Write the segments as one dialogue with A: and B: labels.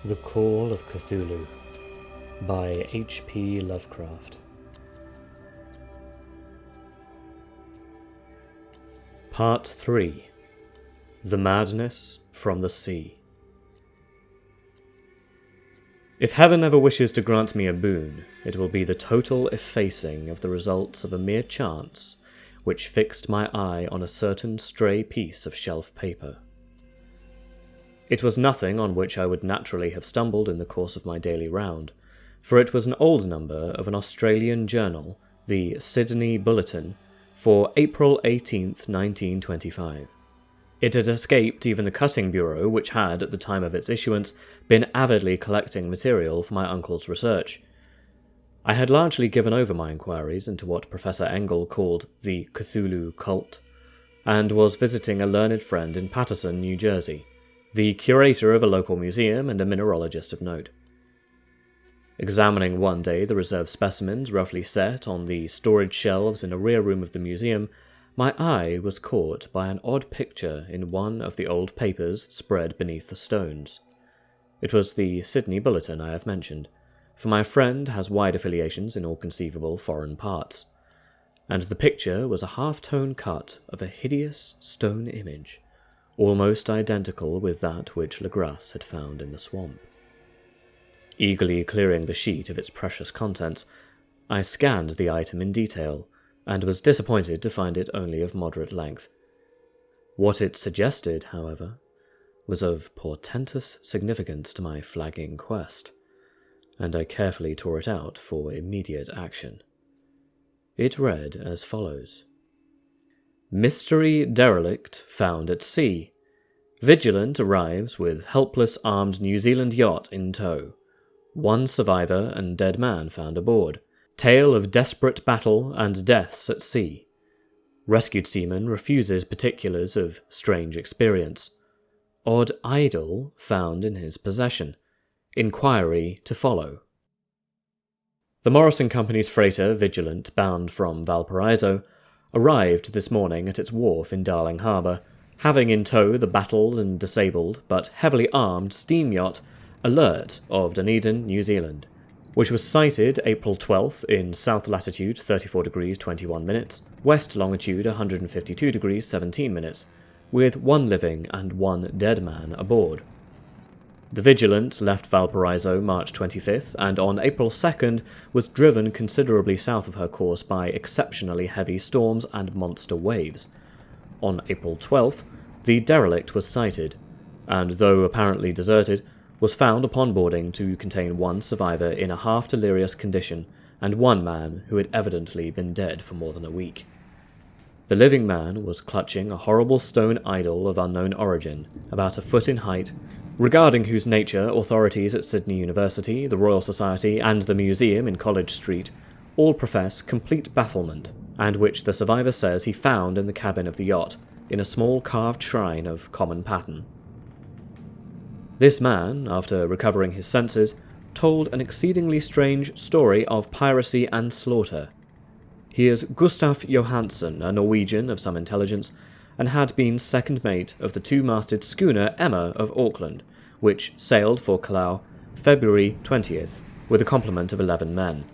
A: The Call of Cthulhu by H.P. Lovecraft. Part 3. The Madness from the Sea. If heaven ever wishes to grant me a boon, it will be the total effacing of the results of a mere chance which fixed my eye on a certain stray piece of shelf paper. It was nothing on which I would naturally have stumbled in the course of my daily round, for it was an old number of an Australian journal, the Sydney Bulletin, for April 18th, 1925. It had escaped even the cutting bureau, which had, at the time of its issuance, been avidly collecting material for my uncle's research. I had largely given over my inquiries into what Professor Engel called the Cthulhu cult, and was visiting a learned friend in Paterson, New Jersey, the curator of a local museum and a mineralogist of note. Examining one day the reserved specimens roughly set on the storage shelves in a rear room of the museum, my eye was caught by an odd picture in one of the old papers spread beneath the stones. It was the Sydney Bulletin I have mentioned, for my friend has wide affiliations in all conceivable foreign parts, and the picture was a half-tone cut of a hideous stone image, almost identical with that which Legras had found in the swamp. Eagerly clearing the sheet of its precious contents, I scanned the item in detail, and was disappointed to find it only of moderate length. What it suggested, however, was of portentous significance to my flagging quest, and I carefully tore it out for immediate action. It read as follows: Mystery derelict found at sea. Vigilant arrives with helpless armed New Zealand yacht in tow. One survivor and dead man found aboard. Tale of desperate battle and deaths at sea. Rescued seaman refuses particulars of strange experience. Odd idol found in his possession. Inquiry to follow. The Morrison Company's freighter Vigilant, bound from Valparaiso, arrived this morning at its wharf in Darling Harbour, having in tow the battled and disabled but heavily armed steam yacht Alert of Dunedin, New Zealand, which was sighted April 12th in south latitude 34 degrees 21 minutes, west longitude 152 degrees 17 minutes, with one living and one dead man aboard. The Vigilant left Valparaiso March 25th, and on April 2nd was driven considerably south of her course by exceptionally heavy storms and monster waves. On April 12th, the derelict was sighted, and though apparently deserted, was found upon boarding to contain one survivor in a half-delirious condition and one man who had evidently been dead for more than a week. The living man was clutching a horrible stone idol of unknown origin, about a foot in height, regarding whose nature authorities at Sydney University, the Royal Society, and the museum in College Street all profess complete bafflement, and which the survivor says he found in the cabin of the yacht, in a small carved shrine of common pattern. This man, after recovering his senses, told an exceedingly strange story of piracy and slaughter. He is Gustaf Johansen, a Norwegian of some intelligence, and had been second mate of the two-masted schooner Emma of Auckland, which sailed for Callao February 20th, with a complement of 11 men.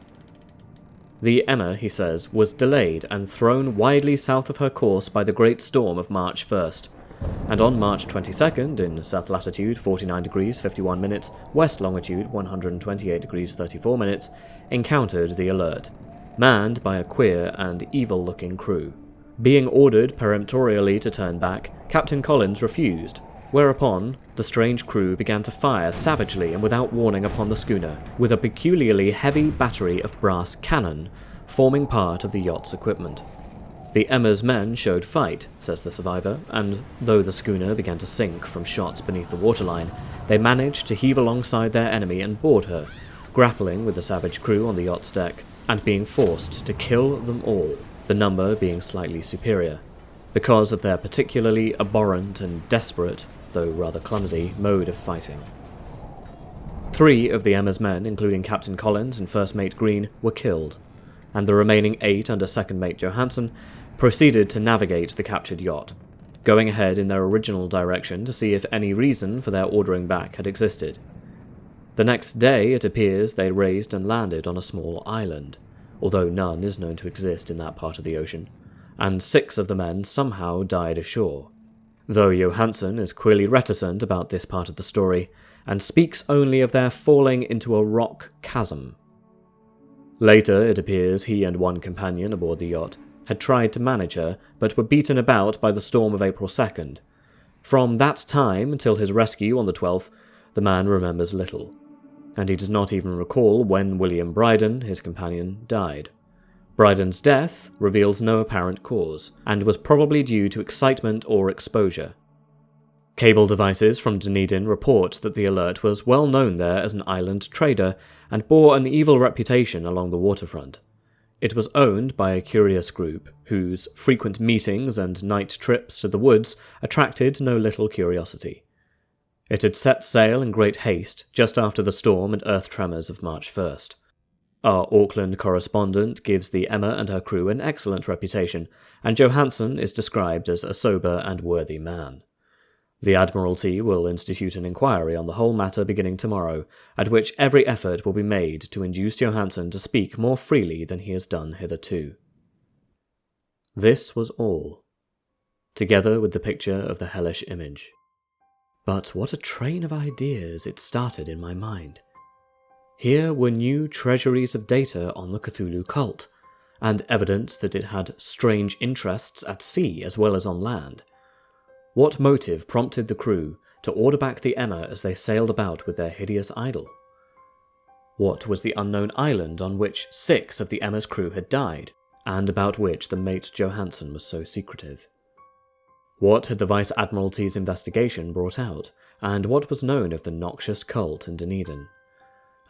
A: The Emma, he says, was delayed and thrown widely south of her course by the great storm of March 1st, and on March 22nd, in south latitude 49 degrees 51 minutes, west longitude 128 degrees 34 minutes, encountered the Alert, manned by a queer and evil-looking crew. Being ordered peremptorily to turn back, Captain Collins refused, whereupon the strange crew began to fire savagely and without warning upon the schooner, with a peculiarly heavy battery of brass cannon, forming part of the yacht's equipment. The Emma's men showed fight, says the survivor, and though the schooner began to sink from shots beneath the waterline, they managed to heave alongside their enemy and board her, grappling with the savage crew on the yacht's deck, and being forced to kill them all, the number being slightly superior, because of their particularly abhorrent and desperate, though rather clumsy, mode of fighting. 3 of the Emma's men, including Captain Collins and First Mate Green, were killed, and the remaining 8 under Second Mate Johansen proceeded to navigate the captured yacht, going ahead in their original direction to see if any reason for their ordering back had existed. The next day, it appears they raised and landed on a small island, although none is known to exist in that part of the ocean, and 6 of the men somehow died ashore, though Johansen is queerly reticent about this part of the story, and speaks only of their falling into a rock chasm. Later, it appears he and one companion aboard the yacht had tried to manage her, but were beaten about by the storm of April 2nd. From that time until his rescue on the 12th, the man remembers little, and he does not even recall when William Bryden, his companion, died. Bryden's death reveals no apparent cause, and was probably due to excitement or exposure. Cable devices from Dunedin report that the Alert was well known there as an island trader and bore an evil reputation along the waterfront. It was owned by a curious group whose frequent meetings and night trips to the woods attracted no little curiosity. It had set sail in great haste just after the storm and earth tremors of March 1st. Our Auckland correspondent gives the Emma and her crew an excellent reputation, and Johansen is described as a sober and worthy man. The Admiralty will institute an inquiry on the whole matter beginning tomorrow, at which every effort will be made to induce Johansen to speak more freely than he has done hitherto. This was all, together with the picture of the hellish image. But what a train of ideas it started in my mind. Here were new treasuries of data on the Cthulhu cult, and evidence that it had strange interests at sea as well as on land. What motive prompted the crew to order back the Emma as they sailed about with their hideous idol? What was the unknown island on which 6 of the Emma's crew had died, and about which the mate Johansen was so secretive? What had the Vice-Admiralty's investigation brought out, and what was known of the noxious cult in Dunedin?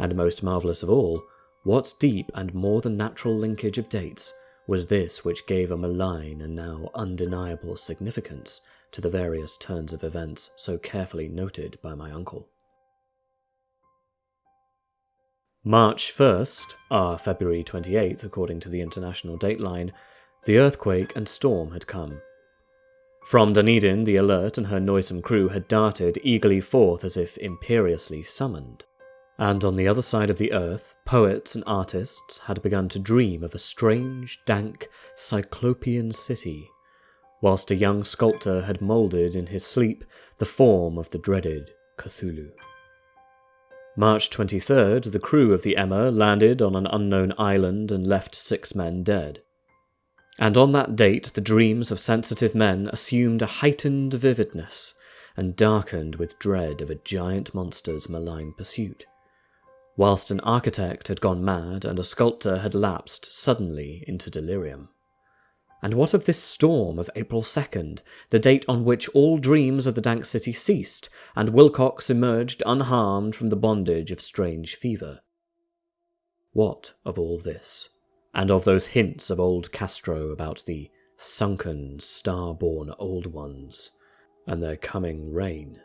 A: And most marvellous of all, what deep and more than natural linkage of dates was this which gave a malign and now undeniable significance to the various turns of events so carefully noted by my uncle? March 1st, February 28th according to the international dateline, the earthquake and storm had come. From Dunedin, the Alert and her noisome crew had darted eagerly forth as if imperiously summoned. And on the other side of the earth, poets and artists had begun to dream of a strange, dank, cyclopean city, whilst a young sculptor had moulded in his sleep the form of the dreaded Cthulhu. March 23rd, the crew of the Emma landed on an unknown island and left 6 men dead. And on that date the dreams of sensitive men assumed a heightened vividness and darkened with dread of a giant monster's malign pursuit, whilst an architect had gone mad and a sculptor had lapsed suddenly into delirium. And what of this storm of April 2nd, the date on which all dreams of the dank city ceased, and Wilcox emerged unharmed from the bondage of strange fever? What of all this, and of those hints of old Castro about the sunken, star-born old ones, and their coming reign,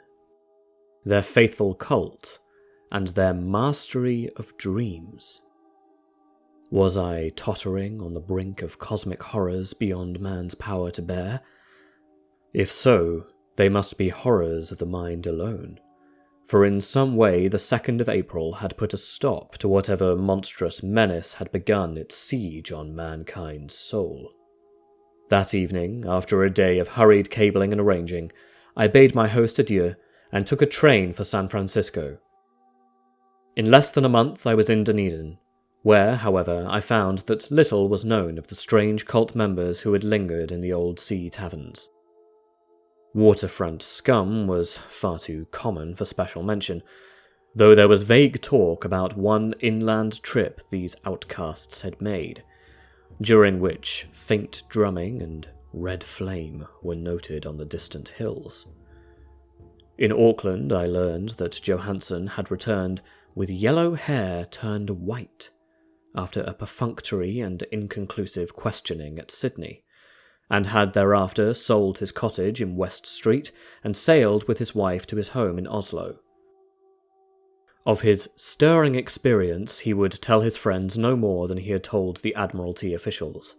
A: their faithful cult, and their mastery of dreams? Was I tottering on the brink of cosmic horrors beyond man's power to bear? If so, they must be horrors of the mind alone, for in some way the 2nd of April had put a stop to whatever monstrous menace had begun its siege on mankind's soul. That evening, after a day of hurried cabling and arranging, I bade my host adieu and took a train for San Francisco. In less than a month I was in Dunedin, where, however, I found that little was known of the strange cult members who had lingered in the old sea taverns. Waterfront scum was far too common for special mention, though there was vague talk about one inland trip these outcasts had made, during which faint drumming and red flame were noted on the distant hills. In Auckland I learned that Johansen had returned with yellow hair turned white, after a perfunctory and inconclusive questioning at Sydney, and had thereafter sold his cottage in West Street and sailed with his wife to his home in Oslo. Of his stirring experience he would tell his friends no more than he had told the Admiralty officials,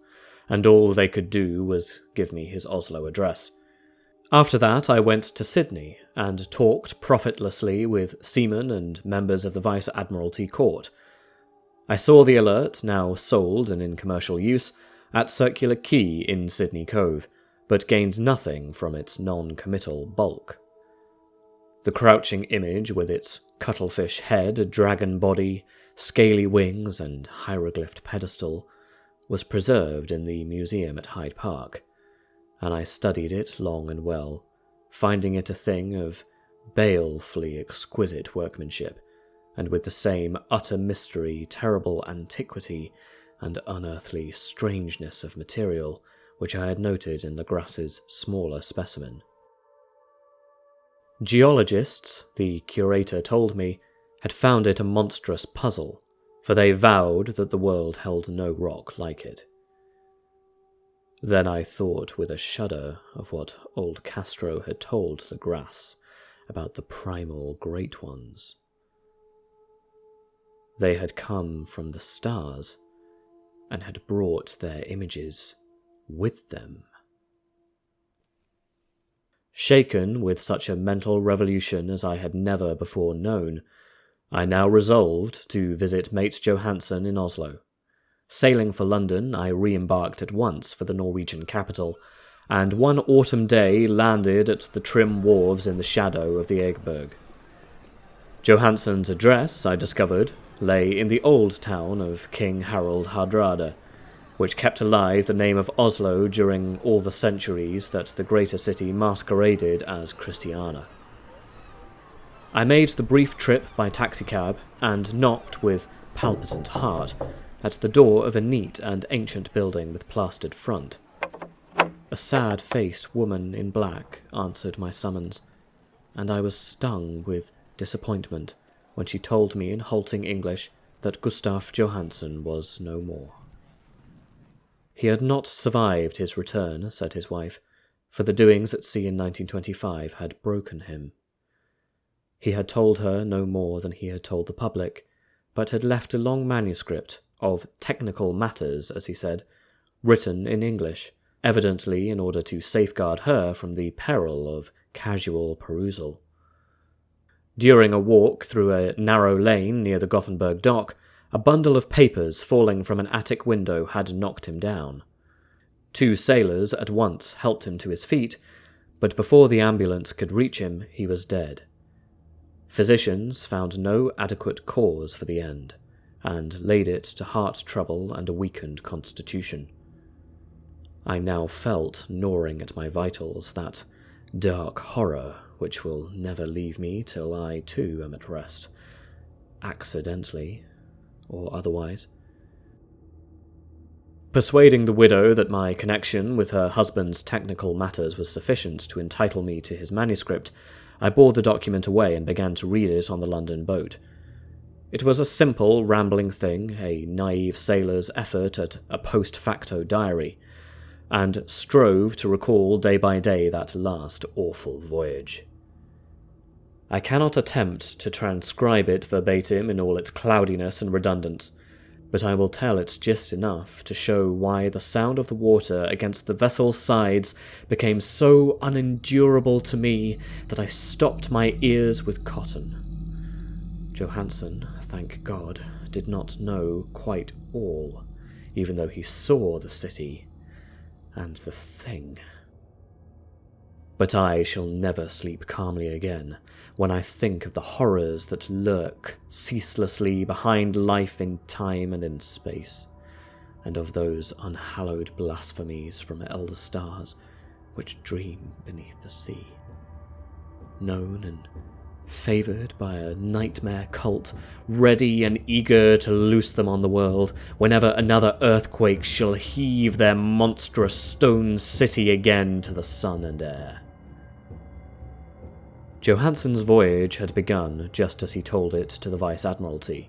A: and all they could do was give me his Oslo address. After that, I went to Sydney and talked profitlessly with seamen and members of the Vice Admiralty Court. I saw the Alert, now sold and in commercial use, at Circular Quay in Sydney Cove, but gained nothing from its non-committal bulk. The crouching image with its cuttlefish head, dragon body, scaly wings and hieroglyphed pedestal was preserved in the museum at Hyde Park, and I studied it long and well, finding it a thing of balefully exquisite workmanship, and with the same utter mystery, terrible antiquity, and unearthly strangeness of material which I had noted in Legrasse's smaller specimen. Geologists, the curator told me, had found it a monstrous puzzle, for they vowed that the world held no rock like it. Then I thought with a shudder of what old Castro had told Legrasse about the primal Great Ones. They had come from the stars and had brought their images with them. Shaken with such a mental revolution as I had never before known, I now resolved to visit Mate Johansen in Oslo. Sailing for London, I re-embarked at once for the Norwegian capital, and one autumn day landed at the trim wharves in the shadow of the Egeberg. Johansen's address, I discovered, lay in the old town of King Harald Hardrada, which kept alive the name of Oslo during all the centuries that the greater city masqueraded as Christiana. I made the brief trip by taxicab and knocked with palpitant heart at the door of a neat and ancient building with plastered front. A sad-faced woman in black answered my summons, and I was stung with disappointment when she told me in halting English that Gustaf Johansen was no more. He had not survived his return, said his wife, for the doings at sea in 1925 had broken him. He had told her no more than he had told the public, but had left a long manuscript of technical matters, as he said, written in English, evidently in order to safeguard her from the peril of casual perusal. During a walk through a narrow lane near the Gothenburg dock, a bundle of papers falling from an attic window had knocked him down. 2 sailors at once helped him to his feet, but before the ambulance could reach him, he was dead. Physicians found no adequate cause for the end, and laid it to heart trouble and a weakened constitution. I now felt, gnawing at my vitals, that dark horror which will never leave me till I too am at rest, accidentally or otherwise. Persuading the widow that my connection with her husband's technical matters was sufficient to entitle me to his manuscript, I bore the document away and began to read it on the London boat. It was a simple, rambling thing, a naive sailor's effort at a post-facto diary, and strove to recall day by day that last awful voyage. I cannot attempt to transcribe it verbatim in all its cloudiness and redundance, but I will tell it just enough to show why the sound of the water against the vessel's sides became so unendurable to me that I stopped my ears with cotton. Johansen, thank God, did not know quite all, even though he saw the city and the thing. But I shall never sleep calmly again when I think of the horrors that lurk ceaselessly behind life in time and in space, and of those unhallowed blasphemies from elder stars which dream beneath the sea, known and favoured by a nightmare cult, ready and eager to loose them on the world whenever another earthquake shall heave their monstrous stone city again to the sun and air. Johansen's voyage had begun just as he told it to the Vice Admiralty.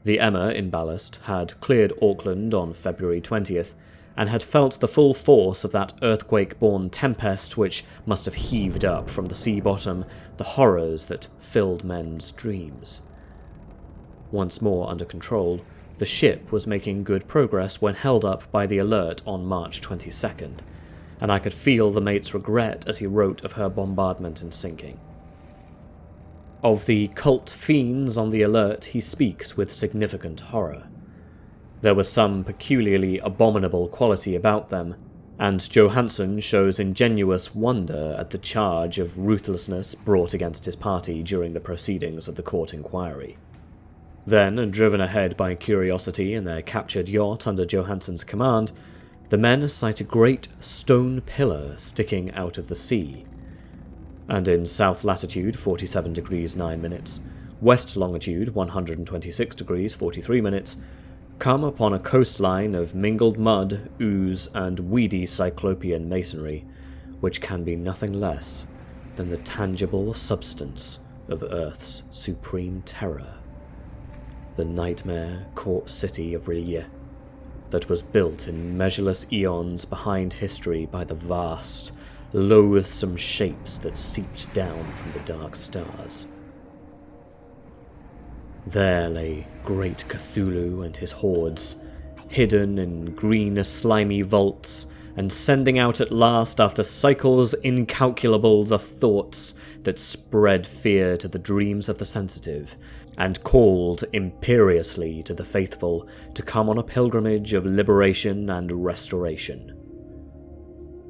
A: The Emma in ballast had cleared Auckland on February 20th, and had felt the full force of that earthquake-born tempest which must have heaved up from the sea bottom the horrors that filled men's dreams. Once more under control, the ship was making good progress when held up by the Alert on March 22nd, and I could feel the mate's regret as he wrote of her bombardment and sinking. Of the cult fiends on the alert he speaks with significant horror. There was some peculiarly abominable quality about them, and Johansen shows ingenuous wonder at the charge of ruthlessness brought against his party during the proceedings of the court inquiry. Then, driven ahead by curiosity in their captured yacht under Johansen's command, the men sight a great stone pillar sticking out of the sea, and in south latitude 47 degrees 9 minutes, west longitude 126 degrees 43 minutes, come upon a coastline of mingled mud, ooze, and weedy cyclopean masonry, which can be nothing less than the tangible substance of Earth's supreme terror, the nightmare corpse city of Rillier, that was built in measureless eons behind history by the vast, loathsome shapes that seeped down from the dark stars. There lay great Cthulhu and his hordes, hidden in green slimy vaults, and sending out at last after cycles incalculable the thoughts that spread fear to the dreams of the sensitive, and called imperiously to the faithful to come on a pilgrimage of liberation and restoration.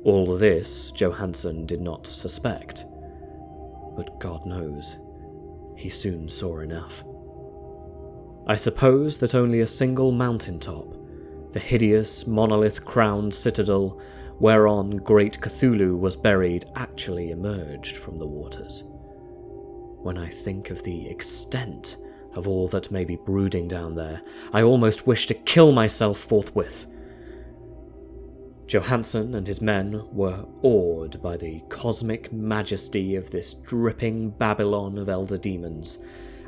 A: All this Johansen did not suspect, but God knows, he soon saw enough. I suppose that only a single mountain-top, the hideous monolith-crowned citadel whereon great Cthulhu was buried, actually emerged from the waters. When I think of the extent of all that may be brooding down there, I almost wish to kill myself forthwith. Johansen and his men were awed by the cosmic majesty of this dripping Babylon of elder demons,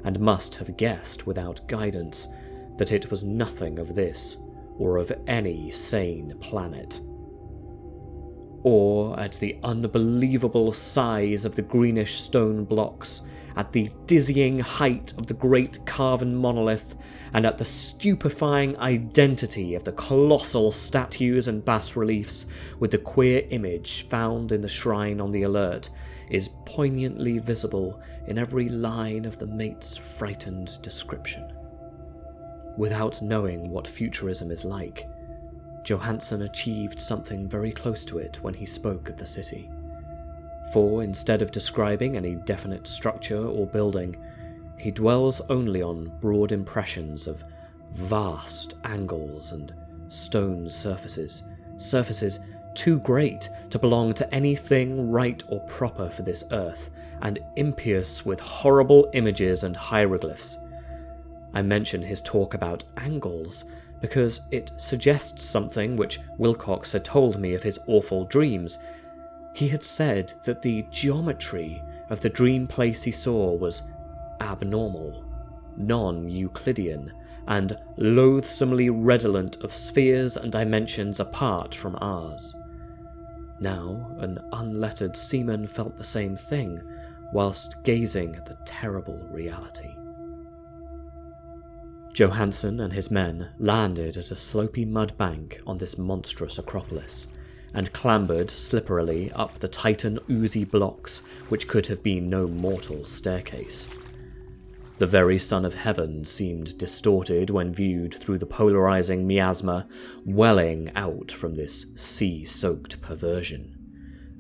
A: and must have guessed without guidance that it was nothing of this or of any sane planet. Or at the unbelievable size of the greenish stone blocks, at the dizzying height of the great carven monolith, and at the stupefying identity of the colossal statues and bas-reliefs with the queer image found in the shrine on the alert, is poignantly visible in every line of the mate's frightened description. Without knowing what futurism is like, Johansen achieved something very close to it when he spoke of the city. For instead of describing any definite structure or building, he dwells only on broad impressions of vast angles and stone surfaces too great to belong to anything right or proper for this earth, and impious with horrible images and hieroglyphs. I mention his talk about angles because it suggests something which Wilcox had told me of his awful dreams. He had said that the geometry of the dream place he saw was abnormal, non-Euclidean, and loathsomely redolent of spheres and dimensions apart from ours. Now, an unlettered seaman felt the same thing, whilst gazing at the terrible reality. Johansen and his men landed at a slopy mud bank on this monstrous acropolis, and clambered slipperily up the Titan oozy blocks which could have been no mortal staircase. The very Son of Heaven seemed distorted when viewed through the polarizing miasma welling out from this sea-soaked perversion,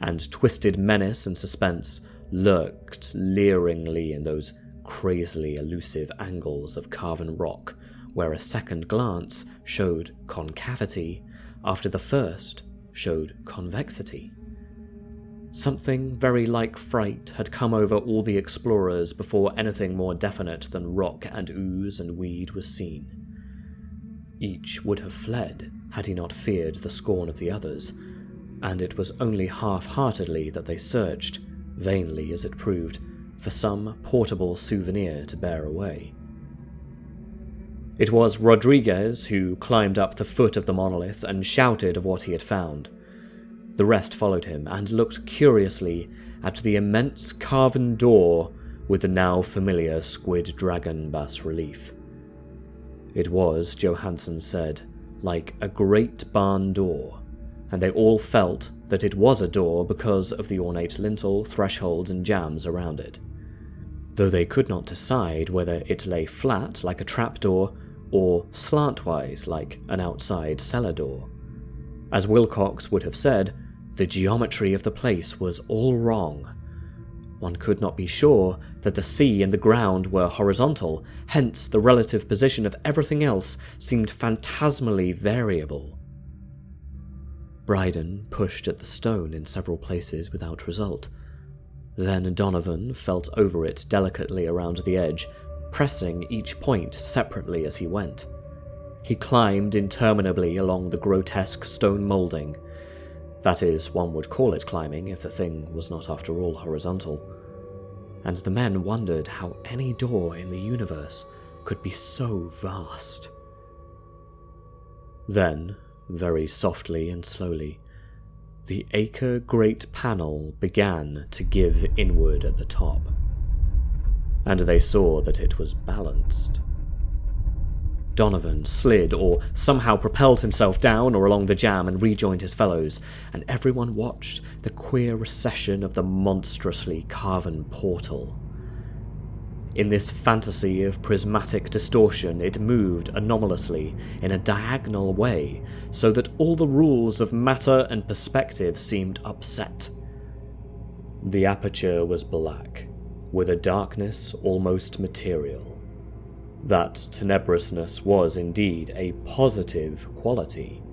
A: and twisted menace and suspense lurked leeringly in those crazily elusive angles of carven rock where a second glance showed concavity after the first showed convexity. Something very like fright had come over all the explorers before anything more definite than rock and ooze and weed was seen. Each would have fled had he not feared the scorn of the others, and it was only half-heartedly that they searched, vainly as it proved, for some portable souvenir to bear away. It was Rodriguez who climbed up the foot of the monolith and shouted of what he had found. The rest followed him and looked curiously at the immense carven door with the now familiar squid dragon bas-relief. It was, Johansen said, like a great barn door, and they all felt that it was a door because of the ornate lintel, thresholds, and jambs around it, though they could not decide whether it lay flat like a trapdoor or slantwise like an outside cellar door. As Wilcox would have said, the geometry of the place was all wrong. One could not be sure that the sea and the ground were horizontal, hence the relative position of everything else seemed phantasmally variable. Bryden pushed at the stone in several places without result. Then Donovan felt over it delicately around the edge, pressing each point separately as he went. He climbed interminably along the grotesque stone moulding. That is, one would call it climbing if the thing was not after all horizontal. And the men wondered how any door in the universe could be so vast. Then, very softly and slowly, the acre-great panel began to give inward at the top, and they saw that it was balanced. Donovan slid or somehow propelled himself down or along the jamb and rejoined his fellows, and everyone watched the queer recession of the monstrously carven portal. In this fantasy of prismatic distortion, it moved anomalously in a diagonal way, so that all the rules of matter and perspective seemed upset. The aperture was black, with a darkness almost material. That tenebrousness was indeed a positive quality,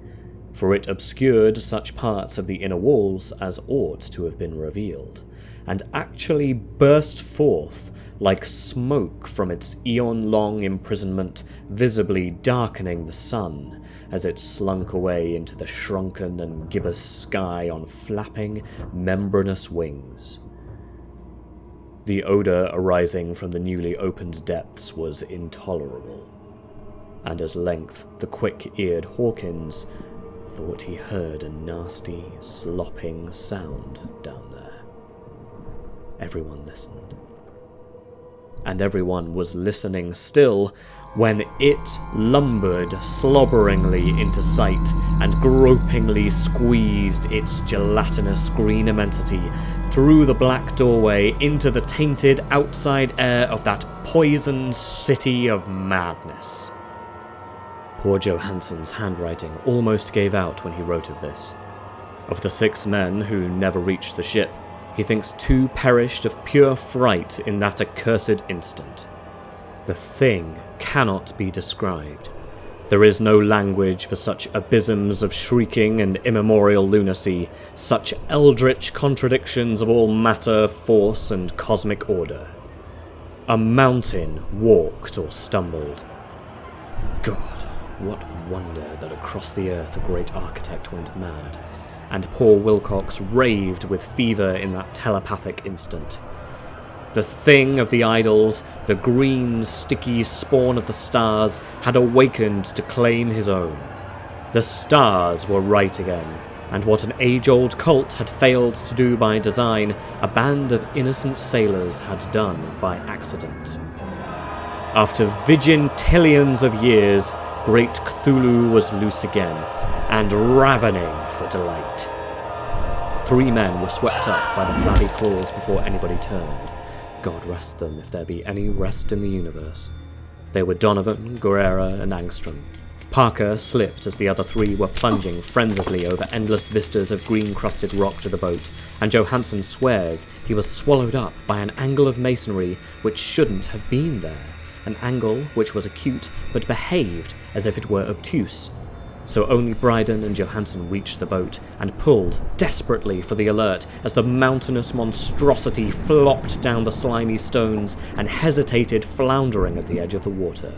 A: for it obscured such parts of the inner walls as ought to have been revealed, and actually burst forth like smoke from its eon-long imprisonment, visibly darkening the sun as it slunk away into the shrunken and gibbous sky on flapping, membranous wings. The odour arising from the newly opened depths was intolerable, and at length the quick-eared Hawkins thought he heard a nasty, slopping sound down there. Everyone listened. And everyone was listening still when it lumbered slobberingly into sight and gropingly squeezed its gelatinous green immensity through the black doorway into the tainted outside air of that poisoned city of madness. Poor Johansen's handwriting almost gave out when he wrote of this. Of the 6 men who never reached the ship, he thinks 2 perished of pure fright in that accursed instant. The thing cannot be described. There is no language for such abysms of shrieking and immemorial lunacy, such eldritch contradictions of all matter, force, and cosmic order. A mountain walked or stumbled. God, what wonder that across the earth a great architect went mad, and poor Wilcox raved with fever in that telepathic instant. The thing of the idols, the green, sticky spawn of the stars, had awakened to claim his own. The stars were right again, and what an age-old cult had failed to do by design, a band of innocent sailors had done by accident. After vigintillions of years, great Cthulhu was loose again, and ravening for delight. 3 men were swept up by the flabby claws before anybody turned. God rest them if there be any rest in the universe. They were Donovan, Guerrera, and Angstrom. Parker slipped as the other 3 were plunging frenziedly over endless vistas of green-crusted rock to the boat, and Johansen swears he was swallowed up by an angle of masonry which shouldn't have been there, an angle which was acute but behaved as if it were obtuse. So only Bryden and Johansen reached the boat and pulled desperately for the alert as the mountainous monstrosity flopped down the slimy stones and hesitated floundering at the edge of the water.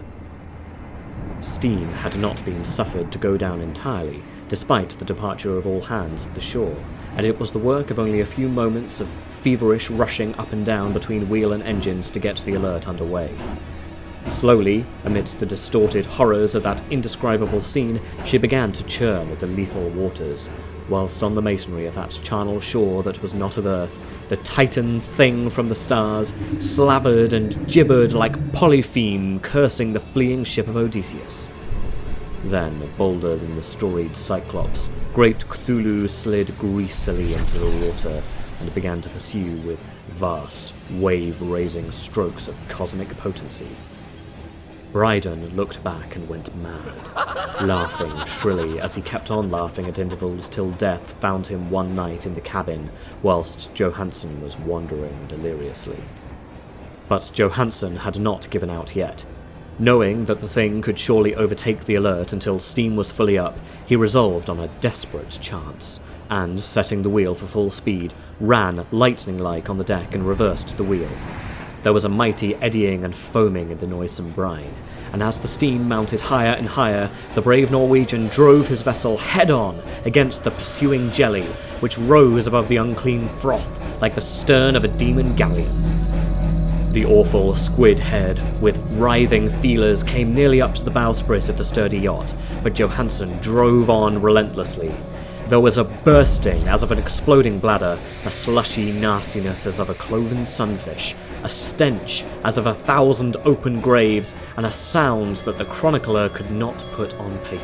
A: Steam had not been suffered to go down entirely, despite the departure of all hands of the shore, and it was the work of only a few moments of feverish rushing up and down between wheel and engines to get the alert underway. Slowly, amidst the distorted horrors of that indescribable scene, she began to churn at the lethal waters, whilst on the masonry of that charnel shore that was not of earth, the titan thing from the stars slavered and gibbered like Polypheme cursing the fleeing ship of Odysseus. Then, bolder than the storied Cyclops, great Cthulhu slid greasily into the water and began to pursue with vast, wave-raising strokes of cosmic potency. Brydon looked back and went mad, laughing shrilly as he kept on laughing at intervals till death found him one night in the cabin whilst Johansen was wandering deliriously. But Johansen had not given out yet. Knowing that the thing could surely overtake the alert until steam was fully up, he resolved on a desperate chance, and, setting the wheel for full speed, ran lightning-like on the deck and reversed the wheel. There was a mighty eddying and foaming in the noisome brine, and as the steam mounted higher and higher, the brave Norwegian drove his vessel head-on against the pursuing jelly, which rose above the unclean froth like the stern of a demon galleon. The awful squid head, with writhing feelers, came nearly up to the bowsprit of the sturdy yacht, but Johansen drove on relentlessly. There was a bursting as of an exploding bladder, a slushy nastiness as of a cloven sunfish, a stench as of 1,000 open graves, and a sound that the chronicler could not put on paper.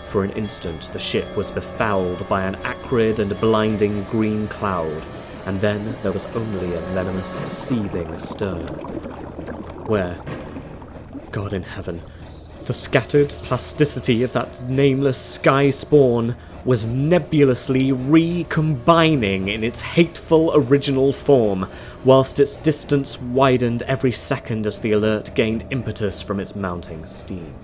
A: For an instant the ship was befouled by an acrid and blinding green cloud, and then there was only a venomous seething astern, where, God in heaven, the scattered plasticity of that nameless sky spawn was nebulously recombining in its hateful original form, whilst its distance widened every second as the alert gained impetus from its mounting steam.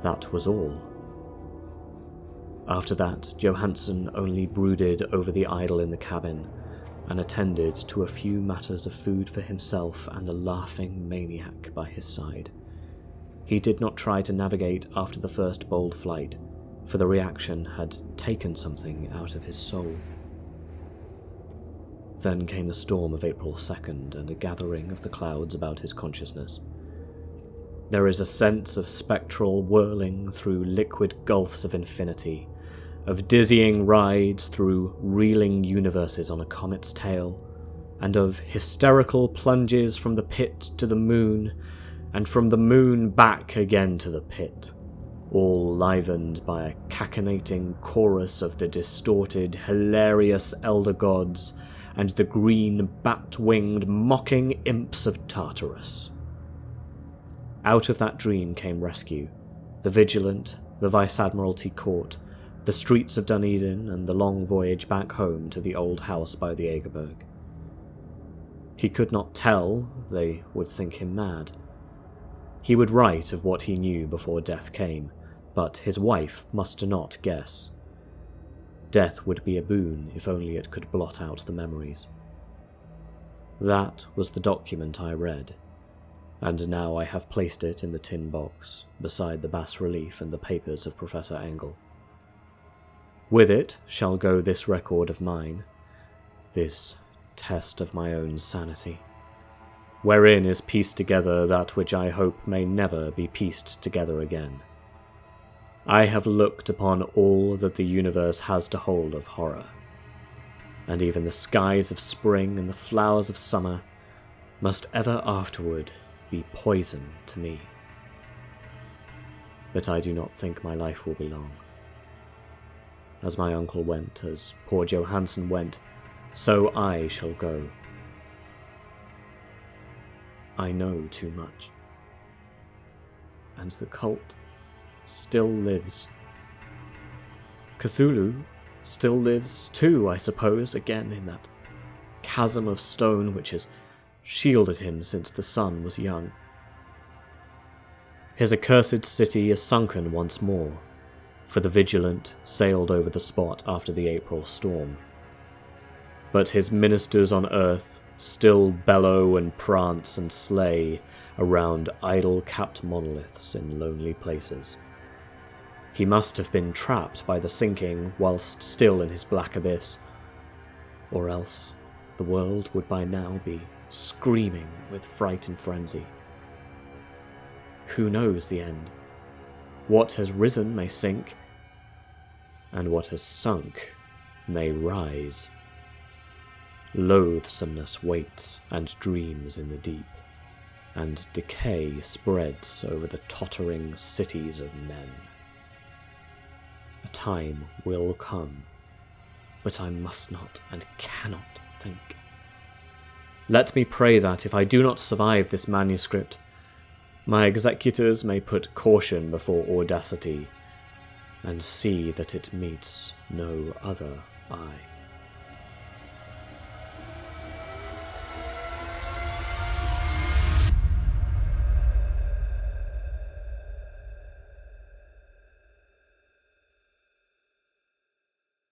A: That was all. After that, Johansen only brooded over the idol in the cabin, and attended to a few matters of food for himself and the laughing maniac by his side. He did not try to navigate after the first bold flight, for the reaction had taken something out of his soul. Then came the storm of April 2nd and a gathering of the clouds about his consciousness. There is a sense of spectral whirling through liquid gulfs of infinity, of dizzying rides through reeling universes on a comet's tail, and of hysterical plunges from the pit to the moon, and from the moon back again to the pit, all livened by a cachinnating chorus of the distorted, hilarious elder gods and the green, bat-winged, mocking imps of Tartarus. Out of that dream came rescue, the Vigilant, the Vice-Admiralty Court, the streets of Dunedin, and the long voyage back home to the old house by the Egerberg. He could not tell, they would think him mad. He would write of what he knew before death came, but his wife must not guess. Death would be a boon if only it could blot out the memories. That was the document I read, and now I have placed it in the tin box, beside the bas-relief and the papers of Professor Engel. With it shall go this record of mine, this test of my own sanity, wherein is pieced together that which I hope may never be pieced together again. I have looked upon all that the universe has to hold of horror, and even the skies of spring and the flowers of summer must ever afterward be poison to me. But I do not think my life will be long. As my uncle went, as poor Johansen went, so I shall go. I know too much. And the cult still lives. Cthulhu still lives too, I suppose, again in that chasm of stone which has shielded him since the sun was young. His accursed city is sunken once more, for the Vigilant sailed over the spot after the April storm. But his ministers on earth still bellow and prance and slay around idol-capped monoliths in lonely places. He must have been trapped by the sinking whilst still in his black abyss, or else the world would by now be screaming with fright and frenzy. Who knows the end? What has risen may sink, and what has sunk may rise. Loathsomeness waits and dreams in the deep, and decay spreads over the tottering cities of men. A time will come, but I must not and cannot think. Let me pray that, if I do not survive this manuscript, my executors may put caution before audacity, and see that it meets no other eye.